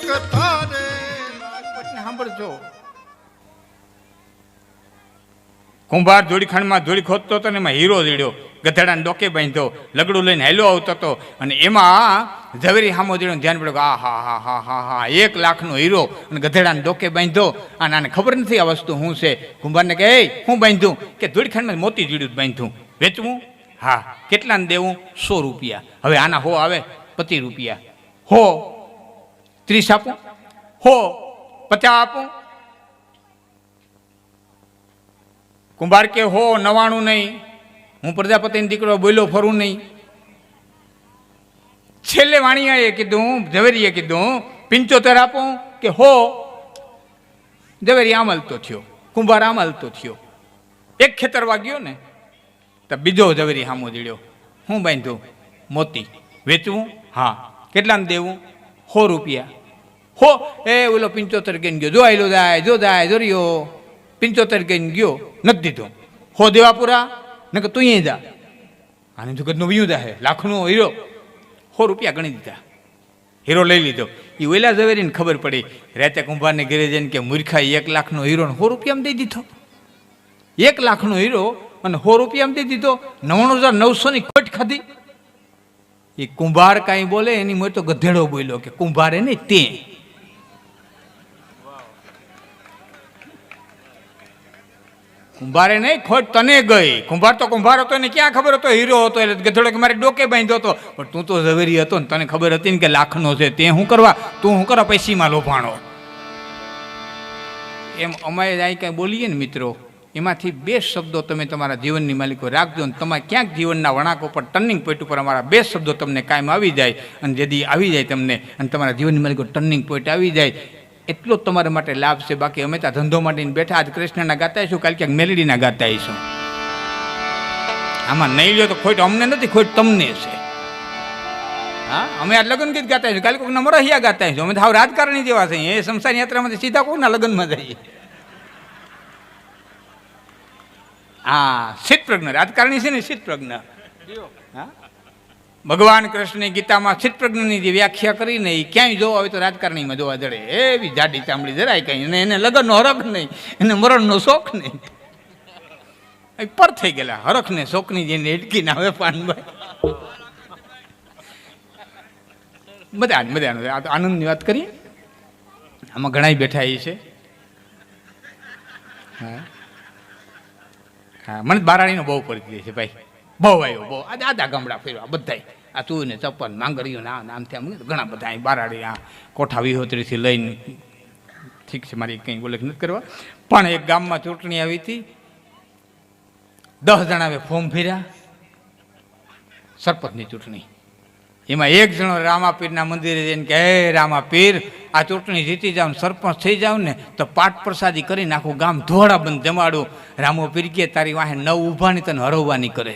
કથા રે સાંભળજો. કુંભાર ધૂળીખાંડમાં ધૂળી ખોદતો હતો ને એમાં હીરો જડ્યો, ગધેડાને ડોકે બાંધ્યો, લગડું લઈને હેલો આવતો હતો અને એમાં ઝવેરી હામો જડ્યો, ધ્યાન પડ્યું, આ હા હા હા હા હા 1 લાખનો હીરો અને ગધેડાને ડોકે બાંધ્યો. અને આને ખબર નથી આ વસ્તુ શું છે. કુંભારને કહે હું બાંધ્યું? કે ધૂળીખાંડમાં મોતી જડ્યું બાંધ્યું. વેચવું? હા. કેટલાને દેવું? 100 રૂપિયા. હવે આના હો આવે 25 રૂપિયા. હો 30 આપું? હો 50 આપું? કુંભાર કે હો 99 નહીં, હું પ્રજાપતિનો દીકરો બોલ્યો ફરું નહીં. છેલ્લે વાણિયાએ કીધું, ઝવેરીએ કીધું 75 આપું? કે હો. ઝવેરી આમલતો થયો, કુંભાર આમલતો થયો. એક ખેતર વાગ્યો ને તો બીજો ઝવેરી હામો જીડ્યો, હું બાંધ્યું? મોતી. વેચવું? હા. કેટલાને દેવું? 100 રૂપિયા. હો એ ઓલો 75 ગઈને ગયો, જો આયલો જાય, જો જાય, જો રહ્યો 75 ગઈને ગયો, નથી દીધો. 100 દેવા પૂરા ને કે તું અહીં જા. આને જગતનો વિયું જાય, લાખનો હીરો 100 રૂપિયા ગણી દીધા, હીરો લઈ લીધો. એ ઓલા ઝવેરીને ખબર પડી, રાતે કુંભારને ઘરે જઈને કે મૂર્ખા 1 લાખનો હીરો 100 રૂપિયામાં દઈ દીધો. 1 લાખનો હીરો અને 100 રૂપિયામાં દઈ દીધો. 99,900ની ખોટ ખાધી. એ કુંભાર કાંઈ બોલે એની મોય તો ગધેડો બોલ્યો કે કુંભારે નહીં તે. કુંભારે નહીં, ખોટ તને ગઈ. કુંભાર તો કુંભાર હતો એને ક્યાં ખબર હતો હીરો હતો, એટલે ગધેડો કે મારે ડોકે બાંધ્યો હતો. પણ તું તો ઝવેરી હતો ને, તને ખબર હતી ને કે લાખનો છે, તે શું કરવા? તું શું કરવા પૈસીમાં લોભાણો? એમ અમે અહીં કાંઈ બોલીએ ને મિત્રો, એમાંથી 2 શબ્દો તમે તમારા જીવનની માલિકો રાખજો ને તમારે ક્યાંક જીવનના વળાંક ઉપર ટર્નિંગ પોઈન્ટ ઉપર અમારા 2 શબ્દો તમને કાયમ આવી જાય. અને જેથી આવી જાય તમને અને તમારા જીવનની માલિકો ટર્નિંગ પોઈન્ટ આવી જાય એટલો જ તમારા માટે લાભ છે. બાકી અમે ત્યાં ધંધો માંડીને બેઠા, આજ કૃષ્ણના ગાતા આવીશું, કાલે ક્યાંક મેલેડીના ગાતા આવીશું. આમાં નહીં લ્યો તો ખોટ અમને નથી, ખોટ તમને છે. હા, અમે આ લગ્ન ગીત ગાતા આવીશું, કાલે કોઈકના મરહિયા ગાતા આવીશું. અમે તો હાવ રાજકારણી જેવા છે. એ સંસાર યાત્રામાંથી સીધા કોઈના લગ્નમાં જઈએ. હા, સિદ્ધ પ્રજ્ઞ રાજકારણી છે ને, સિદ્ધ પ્રજ્ઞ. હા, ભગવાન કૃષ્ણની ગીતામાં સિદ્ધ પ્રજ્ઞની જે વ્યાખ્યા કરીને એ ક્યાંય જોવા હોય તો રાજકારણીમાં જોવા જડે. એવી જાડી ચામડી જરાય કઈ, અને એને લગ્નનો હરખ નહીં, એને મરણનો શોખ નહીં. પર થઈ ગયેલા હરખ ને શોખની જેને હેટકી ના આવે પાનભાઈ. મજાનું આનંદની વાત કરીએ. આમાં ઘણા બેઠા એ છે. હા હા, મને બારાણીનો બહુ પરિચય છે ભાઈ, બહુ આવ્યો, બહુ આદા ગામડા ફેરવા બધા. આ તું ને ચપ્પલ માંગડીઓ ના નામ થયા ઘણા બધા અહીં બારાડી, આ કોઠા વિહોત્રીથી લઈને. ઠીક છે, મારી કંઈ ઉલ્લેખ નથી કરવા. પણ એક ગામમાં ચૂંટણી આવી હતી, 10 જણાએ ફોર્મ ભર્યા સરપંચની ચૂંટણી. એમાં એક જણો રામાપીરના મંદિરે જઈને કે હે રામાપીર, આ ચૂંટણી જીતી જાવ, સરપંચ થઈ જાવ ને તો પાઠ પ્રસાદી કરીને આખું ગામ ધોળા બંધ જમાડું. રામાપીર કે તારી વાહે 9 ઊભાની તને હરવવાની કરે,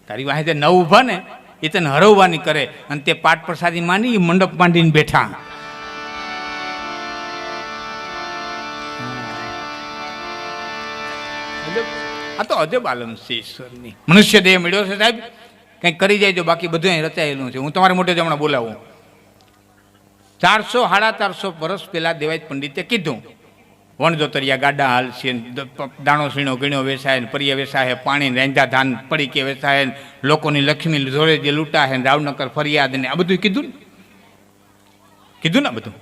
તારી વાહે તે 9 ઊભા ને એ તને હરવવાની કરે. અને તે પાઠ પ્રસાદી માની મંડપ માંડીને બેઠા. આ તો અજબ આલમ છે ઈશ્વરની. મનુષ્ય દેહ મળ્યો છે સાહેબ, કંઈક કરી જાય તો બાકી બધું અહીં રચાયેલું છે. હું તમારે મોટે જ હમણાં બોલાવું. 400-450 વર્ષ પહેલા દેવાય પંડિતે કીધું, વણજોતરિયા ગાડા હાલ છે, દાણો સીણો ગીણો વેસાય, પરિય વેસાય, પાણી રેંધા ધાન પડી કે વેસાય, લોકોની લક્ષ્મી જોડે જે લૂંટા છે, રાવનગર ફરિયાદ ને આ બધું કીધું ને બધું.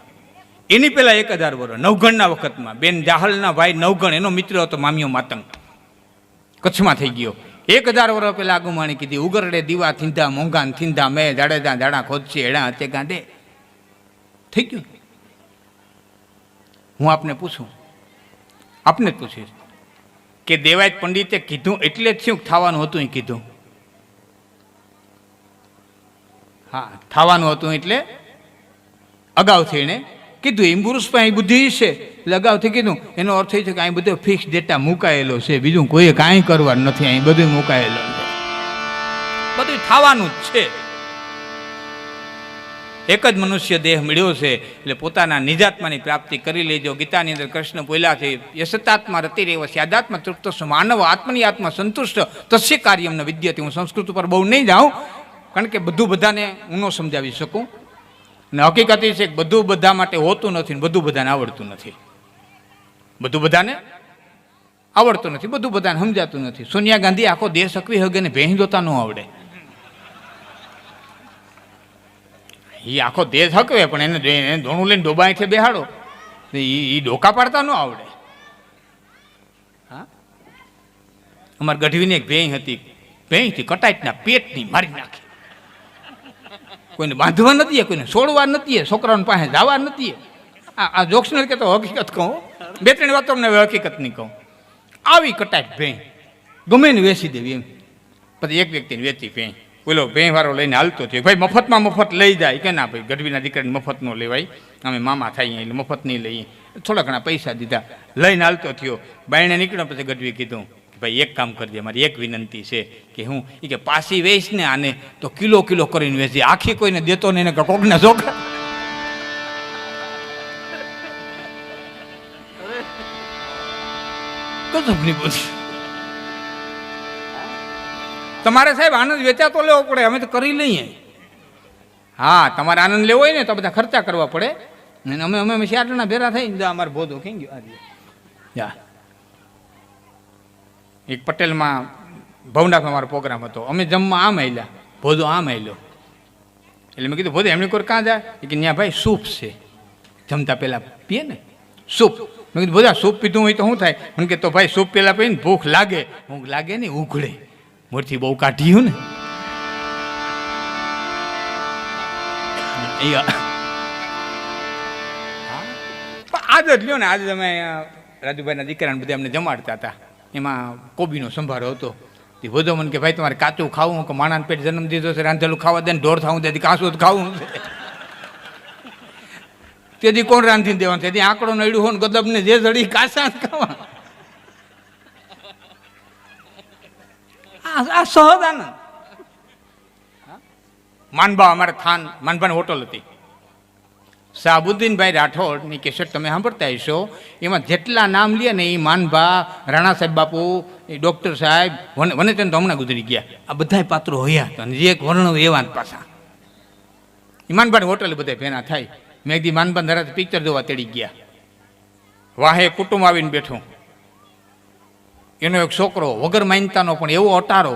એની પહેલા 1000 વર્ષ નવગણના વખતમાં બેન જાહલના ભાઈ નવગણ, એનો મિત્ર હતો મામિયો માતંગ, કચ્છમાં થઈ ગયો. 1000 વર્ષ પહેલા આગુમાણી કીધી, ઉગરડે દીવા થીંધા, મોંઘાન થીંધા, મેં જાડેજા જાડા ખોદશે, એડા હતે ગાંડે. થઈ ગયું. હું આપને પૂછું, આપને જ પૂછીશ કે દેવાય પંડિતે કીધું એટલે જ શું થવાનું હતું એ કીધું? હા, થવાનું હતું એટલે અગાઉથી એને કીધું. એમ પુરુષ પણ અહીં બુદ્ધિ છે એટલે અગાઉથી કીધું. એનો અર્થ એ છે કે અહીં બધો ફિક્સ ડેટા મુકાયેલો છે, બીજું કોઈએ કાંઈ કરવાનું નથી, અહીં બધું મુકાયેલું છે, બધું થવાનું જ છે. એક જ મનુષ્ય દેહ મળ્યો છે એટલે પોતાના નિજાત્માની પ્રાપ્તિ કરી લેજો. ગીતાની અંદર કૃષ્ણ બોલ્યા છે, યશતાત્મા રતિરેવ સ્યાદાત્મા તૃપ્તસ્વ માનવ આત્મની આત્મા સંતુષ્ટ તસ્ય કાર્યમ ન વિદ્યતે. હું સંસ્કૃત ઉપર બહુ નહીં જાઉં, કારણ કે બધું બધાને હું ન સમજાવી શકું, અને હકીકત એ છે કે બધું બધા માટે હોતું નથી ને બધું બધાને આવડતું નથી. બધું બધાને આવડતું નથી, બધું બધાને સમજાતું નથી. સોનિયા ગાંધી આખો દેશ હકવી હગે ને ભેંસ દોતા ન આવડે. એ આખો દેશ હકવે પણ એને ધોણું લઈને ડોબાઈથી બેહાડો એ ડોકા પાડતા ન આવડે. હા, અમારે ગઢવીની એક ભેંસ હતી, ભેંસથી કટાઈટના પેટની મારી નાખી. કોઈને બાંધવા નથી, કોઈને છોડવા નથી, છોકરાઓને પાસે જવા નથી. આ જોક્સ નથી કહેતો, હકીકત કહું. 2-3 વાતો અમને હકીકત નહીં કહું. આવી કટાઈટ ભેંસ ગમે ને વેચી દેવી એમ. પછી એક વ્યક્તિને વેચી ભેંસ, બોલો ભેંસ વાળો લઈને હાલતો થયો, ભાઈ મફતમાં મફત લઈ જાય કે ના ભાઈ, ગઢવીના દીકરાને મફત ન લેવાય, અમે મામા થાય એટલે મફત નહીં લઈએ. થોડા ઘણા પૈસા દીધા, લઈને હાલતો થયો. બાયણે નીકળ્યો પછી ગઢવી કીધું કે ભાઈ એક કામ કરજે, મારી એક વિનંતી છે કે હું એ કે પાછી વેચ ને આને તો કિલો કરીને વેચી, આખી કોઈને દેતો નહીં ને કોકના છોકરા. કસમની બધી તમારે સાહેબ આનંદ વેચાતો લેવો પડે, અમે તો કરી લઈએ. હા, તમારે આનંદ લેવો હોય ને તો બધા ખર્ચા કરવા પડે. અમે 4 જણા ભેરા થઈ અમારે ભોધો કઈ ગયો. એક પટેલમાં ભવનાથમાં અમારો પ્રોગ્રામ હતો, અમે જમવા આમ આવેલા, ભોધો આમ આવેલો. એટલે મેં કીધું ભોધો એમની કોઈ કાં જાય કે ત્યાં ભાઈ સૂપ છે, જમતા પહેલાં પીએ ને સૂપ. મેં કીધું બધા સૂપ પીધું હોય તો શું થાય? મને કે તો ભાઈ સૂપ પહેલાં પીને ભૂખ લાગે ને ઉઘડે, મોરથી બહુ કાઢ્યું ને. આજ જ લ્યો ને, આજે અમે રાજુભાઈના દીકરાને બધા અમને જમાડતા હતા, એમાં કોબીનો સંભારો હતો. તે બધો મને કે ભાઈ તમારે કાચું ખાવું કે માણાને પેટ જન્મ દીધો છે, રાંધેલું ખાવા દે ને ઢોર ખાવું દે, કાચું જ ખાવું છે. તેથી કોણ રાંધીને દેવાનું? તેથી આંકડો નડ્યું હોય ને ગદબને જે જડી કાચા ખાવા. આ સહજ આનંદ. માનબા અમારે થાન માનબાની હોટલ હતી, શાહબુદ્દીનભાઈ રાઠોડની કેસેટ તમે સાંભળતા હશો. એમાં જેટલા નામ લે ને એ માનભા, રાણા સાહેબ બાપુ, એ ડૉક્ટર સાહેબ, વને તેને તો હમણાં ગુજરી ગયા, આ બધા પાત્રો હોયા હતા. અને જે એક વર્ણવ એવા પાછા એ માનભાની હોટલે બધા ભેના થાય. મેં એકદી માનભા ધરાતે પિક્ચર જોવા તેડી ગયા, વાહે કુટુંબ આવીને બેઠું. એનો એક છોકરો વગર માનતાનો પણ એવો અટારો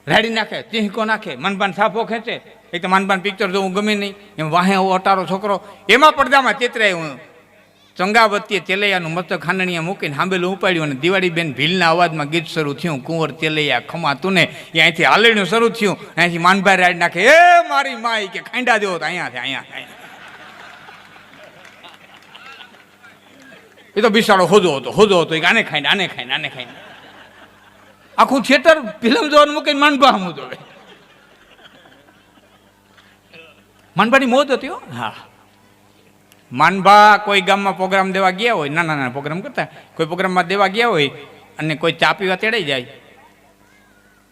રાડી નાખે, ચીહકો નાખે, માનબાન સાફો ખેંચે. એક તો માનબાન પિક્ચર જોવું ગમે નહીં, એમ વાહે એવો અટારો છોકરો. એમાં પડદામાં ચિત્રાય હું ચંગાવતીએ ચેલૈયાનું મસ્તક ખાંડણીયા મૂકીને હાંબેલું ઉપાડ્યું, અને દિવાળી બેન ભીલના અવાજમાં ગીત શરૂ થયું, કુંવર ચેલૈયા ખમા તુને. એ અહીંથી હાલણીનું શરૂ થયું, અહીંથી માનભાઈ રાડી નાખે, એ મારી માઈ કે ખાંડા દેવો તો અહીંયા. એ તો બિસાડો હોજો હતો, આને ખાઈને આખું થિયેટર ફિલ્મ જોવાનું મૂકીને માનભા હમું જોવે. માનભાની મોજ હતી. હા, માનભા કોઈ ગામમાં પ્રોગ્રામ દેવા ગયા હોય, નાના પ્રોગ્રામ કરતા, કોઈ પ્રોગ્રામમાં દેવા ગયા હોય અને કોઈ ચા પીવા તેડાઈ જાય.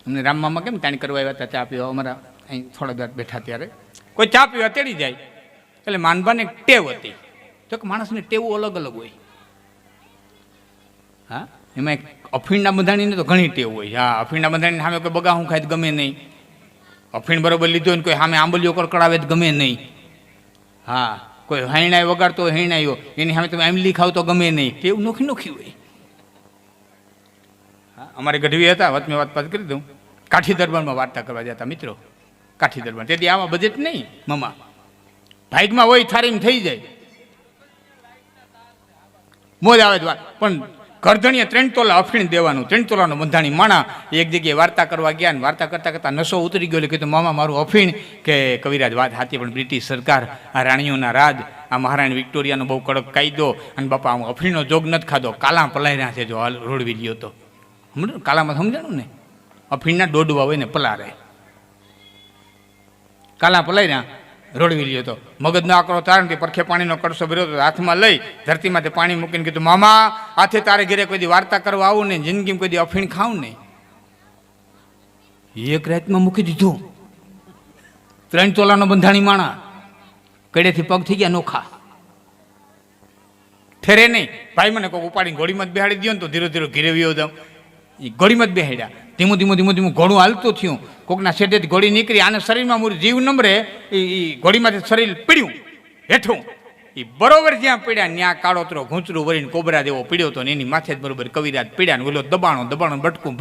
અમને રામમામાં કેમ તાણી કરવા આવ્યા હતા ચા પીવા, અમારા અહીં થોડા વાર બેઠા ત્યારે કોઈ ચા પીવા તેડી જાય. એટલે માનભાને એક ટેવ હતી, તો કે માણસની ટેવું અલગ હોય. હા, એમાં એક અફીણના બંધાણીને તો ઘણી ટેવ હોય. હા, અફીણના બંધાણીને સામે કોઈ બગાહું ખાય તો ગમે નહીં, અફીણ બરોબર લીધો ને કોઈ સામે આંબલીઓ કડકડાવે તો ગમે નહીં. હા, કોઈ હૈણાય વગાડતો હોય, હૈણાયો એની સામે તમે આંબલી ખાવ તો ગમે નહીં. ટેવ નોખી હોય. હા, અમારે ગઢવી હતા, વચમે વાત કરી દઉં, કાઠી દરબારમાં વાર્તા કરવા જતા મિત્રો, કાઠી દરબાર. તેથી આવા બજેટ નહીં મમા, ભાગમાં હોય થારીમાં થઈ જાય, મોજ આવે જ વાત. પણ ગરધણીએ 3 તોલા અફીણ દેવાનું, 3 તોલાનો બંધાણી માણા. એક જગ્યાએ વાર્તા કરવા ગયા ને વાર્તા કરતા નશો ઉતરી ગયો. એટલે કીધું મામા મારું અફીણ. કે કવિરાજ વાત સાચી, પણ બ્રિટિશ સરકાર, આ રાણીઓના રાજ, આ મહારાણી વિક્ટોરિયાનો બહુ કડક કાયદો, અને બાપા હું અફીણનો જોગ નથી ખાધો, કાલા પલાર્યા છે. જો હાલ રોડવી ગયો તો સમજો, કાલામાં સમજાણું ને, અફીણના ડોડવા હોય ને પલારે, કાલા પલાર્યા રોડવી લ્યો તો. મગજનો આકરો તારણ કે પરખે પાણીનો કળશો ભર્યો તો હાથમાં લઈ ધરતીમાંથી પાણી મૂકીને કીધું મામા હાથે તારે ઘરે કોઈ દી વાર્તા કરવા આવું ને, જિંદગીમાં કોઈ દી અફીણ ખાવું નહીં. એક રાતમાં મૂકી દીધું. 3 તોલાનો બંધાણી માણા, કડેથી પગ થઈ ગયા નોખા, ઠેરે નહીં. ભાઈ મને કોઈક ઉપાડીને ઘોડીમાં જ બેહાડી દો ને તો ધીરે ધીરે ઘીરે વ્યો જાઉં. એ ઘોડીમાં જ બેહાડ્યા. ધીમું ધીમું ધીમું ધીમું ઘોડું હાલતું થયું. કોકના શેઢેથી ઘોડી નીકળી, આને શરીરમાં મૂળ જીવ નંબરે એ ઘોડીમાંથી શરીર પીડ્યું હેઠું. એ બરોબર જ્યાં પીડ્યા ત્યાં કાળોતરો ઘૂંચરું વળીને કોબરા જેવો પીડ્યો હતો ને એની માથે જ બરોબર કવિરાજ પીડ્યા ને ઓલો દબાણો બટકું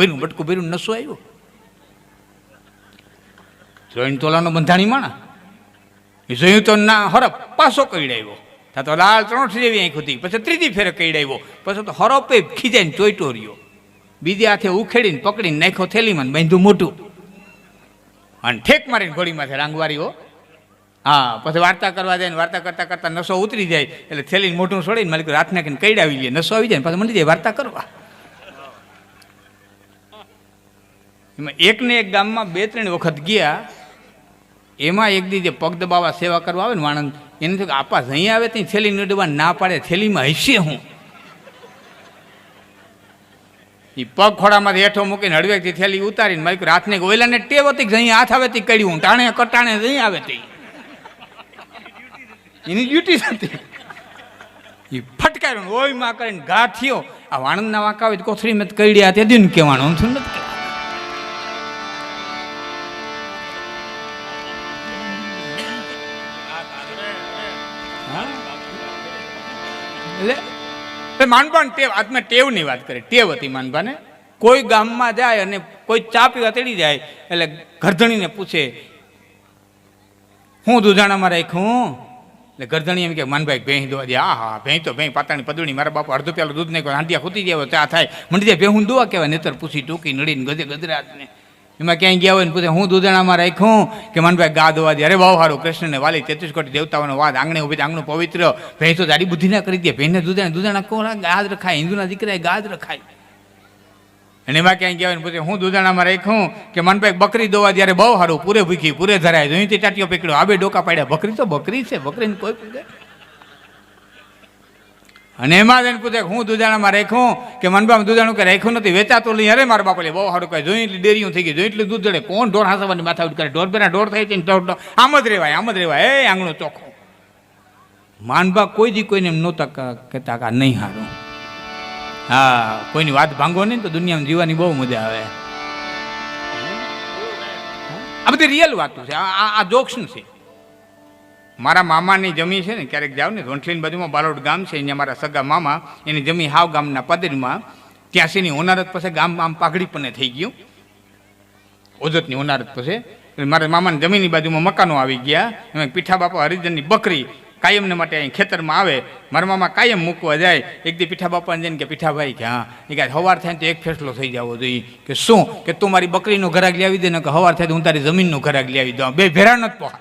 ભીરું નસો આવ્યો. 3 તોલાનો બંધાણી માણા એ જોયું તો ના હરપ પાછો કઈડાવ્યો. ત્યાં તો લાલ 3 જેવી આંખ હતી. પછી ત્રીજી ફેરે કઈડાવ્યો. પછી તો હરપે ખીજાઈને ચોઈટો રહ્યો. બીજે હાથે ઉખેડીને પકડીને નાખ્યો થેલીમાં, બાંધ્યું મોટું અને ઠેક મારીને ઘોડીમાંથી રાંગવારીઓ. હા, પછી વાર્તા કરવા જાય ને વાર્તા કરતા કરતા નસો ઉતરી જાય એટલે થેલીને મોટું છોડીને માલિક રાત નાખીને કઈડાવી લે. નસો આવી જાય ને પાછું મંડી જાય વાર્તા કરવા. એમાં એકને એક ગામમાં 2-3 વખત ગયા. એમાં એક દી જે પગ દબાવવા સેવા કરવા આવે ને વાણંદ, એને થયું કે આપા અહીં આવે ત્યાં થેલી ન ડબવા ના પાડે, થેલીમાં હશે હું. એ પગ ખોડામાંથી હેઠો મૂકીને હળવેકથી થેલી ઉતારીને માલિક રાતને ઓયલાને ટેવ હતી કે અહીં હાથ આવે તે કડ્યું, ટાણે કટાણે અહીં આવે તે એની ડ્યુટી હતી. એ ફટકાર્યું ઓય માં કરીને ઘા થયો. આ વાણંદના વાંકા આવે કોથળી મેં કઈડ્યા તે દીને કહેવાનું નથી કહેવાનું. એટલે માનભાન ટેવ, આત્મા ટેવની વાત કરે. ટેવ હતી માનભાને. કોઈ ગામમાં જાય અને કોઈ ચા પીવા તેડી જાય એટલે ગરધણીને પૂછે હું દૂધાણામાં રાખ્યું. એટલે ગરધણી એમ કે માનભાઈ ભેંસ દોવા દે. હા ભેંસ તો ભેંસ પાતાની પદુણી, મારા બાપા અડધો પેલો દૂધ નહીં હાંડિયા ખૂતી જાય ચા થાય મંડી જાય ભેહું દોવા કહેવાય. નેતર પૂછી ટૂંકી નડીને ગજે ગજરાતને એમાં ક્યાંય ગયા હોય ને પૂછે હું દૂધાણામાં રાખ્યું કે માનભાઈ ગા દોવા દે. અરે બહુ સારું, કૃષ્ણને વાલી 33 કોટી દેવતાઓનો વાત, આંગણે ઉભી આંગણું પવિત્ર, ભેંસ તો જાડી બુદ્ધિ ના કરી દે, ભેંસને દૂધાણા કોણ ગાજ રખાય, હિન્દુના દીકરા ગાજ રખાય. અને એમાં ક્યાંય ગયા હોય ને પૂછે હું દૂધાણામાં રાખ્યું કે માનભાઈ બકરી દોવા દે. અરે બહુ સારું, પૂરે ભૂખી પૂરે ધરાય, જોઈતી ટાટીઓ પકડ્યો, આબે ડોકા પાડ્યા. બકરી તો બકરી છે, બકરીને કોઈ પૂછે. અને એમાં જઈને પૂછે હું દૂધાણામાં રાખ્યું કે મનબામાં દૂધાણું કે રાખ્યું નથી, વેચાતું લઈ. અરે મારા બાપા બહુ સારું કહે, જોઈ એટલી ડેરીઓ થઈ ગઈ, જોઈ એટલું દૂધ જડે, કોણ ઢોર હાંસવાની માથા કરે, ઢોર પેલા ઢોર થઈ છે આમ જ રહેવાય એ આંગણું ચોખ્ખું. માનબા કોઈ દી કોઈને એમ નહોતા કહેતા કે નહીં હારું. હા, કોઈની વાત ભાંગો નહીં તો દુનિયામાં જીવવાની બહુ મજા આવે. આ બધી રિયલ વાતો છે, આ જોક્સ છે. મારા મામાની જમી છે ને, ક્યારેક જાવ ને વંથલીની બાજુમાં બાલોડ ગામ છે, અહીંયા મારા સગા મામા, એની જમી હાવ ગામના પદરીમાં. ત્યાંસીની હોનારત પછી ગામ આમ પાઘડી પણ થઈ ગયું, ઓજતની હોનારત પછી. મારા મામાની જમીનની બાજુમાં મકાનો આવી ગયા. એમાં પીઠા બાપા હરિજનની બકરી કાયમને માટે અહીં ખેતરમાં આવે. મારા મામા કાયમ મૂકવા જાય. એક દી પીઠા બાપાને જઈને કે પીઠાભાઈ કે હા, એ કે સવાર થાય તો એક ફેસલો થઈ જવો જોઈએ. કે શું? કે તું મારી બકરીનું ઘરાક લઈ આવી દે ને, કે સવાર થાય તો હું તારી જમીનનું ઘરાક લઈ આવી દઉં. બે ભેરા નથી પહોંચ,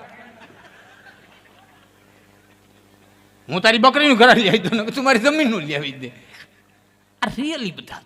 હું તારી બકરીનું ઘરાક લઈ આવી દઉં ને તું મારી જમીનનું લઈ આવી દે. આ રિયલી બધા